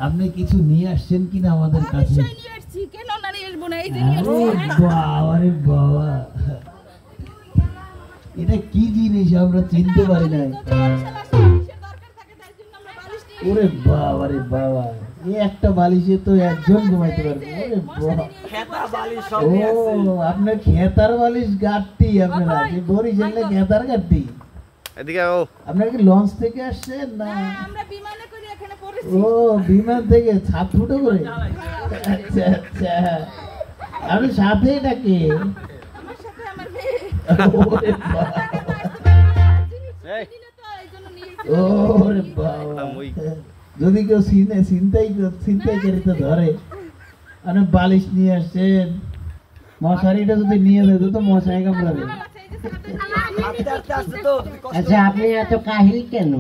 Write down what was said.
আপনি কিছু নিয়ে আসছেন কিনা আমাদের কাছে? আমি নিয়ে আসছি, কেন না নিয়ে আসবো না? এই যে নিয়ে আসছি। বাবা রে বাবা, এটা কি জিনিস আমরা চিনতে পারি নাই। ওরে বাবা রে বাবা, এই একটা বালিশে তো একজন ঘুমাইতে পারবে। ওরে বাবা, ও আপনার খেতার বালিশ গাঁটটি, আপনারা বরিশালে খেতার গাঁটটি। এদিকে ও আপনারা কি লঞ্চ থেকে আসছেন না? আমরা বিমানে করে এখানে পড়েছি। ও বিমান থেকে ছাদ ফুটো করে? আচ্ছা আচ্ছা, আপনি সাথে এটা কে? আমার সাথে আমার মেয়ে। ওরে বাবা, ওরে বাবা, যদি কেউ চিন্তাই করিতে ধরে। আপনি বালিশ নিয়ে আসছেন, মশারিটা যদি নিয়ে যেত তো মশাই কামড়াবে। আচ্ছা, আপনি এত কাহিল কেন?